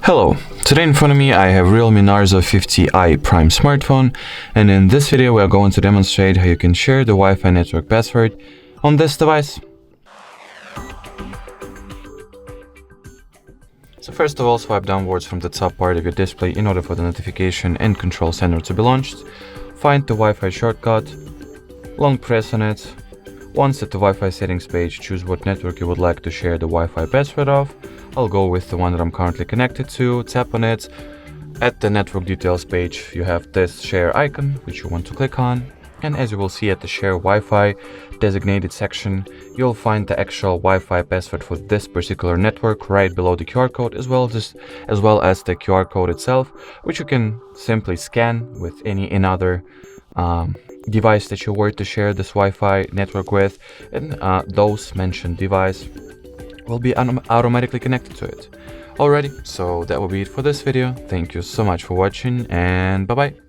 Hello, today in front of me I have REALME Narzo 50i Prime smartphone, and in this video we are going to demonstrate how you can share the Wi-Fi network password on this device. So first of all, swipe downwards from the top part of your display in order for the notification and control center to be launched. Find the Wi-Fi shortcut, long press on it. Once at the Wi-Fi settings page, choose what network you would like to share the Wi-Fi password of. I'll go with the one that I'm currently connected to. Tap on it. At the network details page, you have this share icon, which you want to click on. And as you will see at the share Wi-Fi designated section, you'll find the actual Wi-Fi password for this particular network right below the QR code, as well as the QR code itself, which you can simply scan with any other device that you were to share this Wi-Fi network with, and those mentioned device will be automatically connected to it. Alrighty, so that will be it for this video. Thank you so much for watching, and bye bye.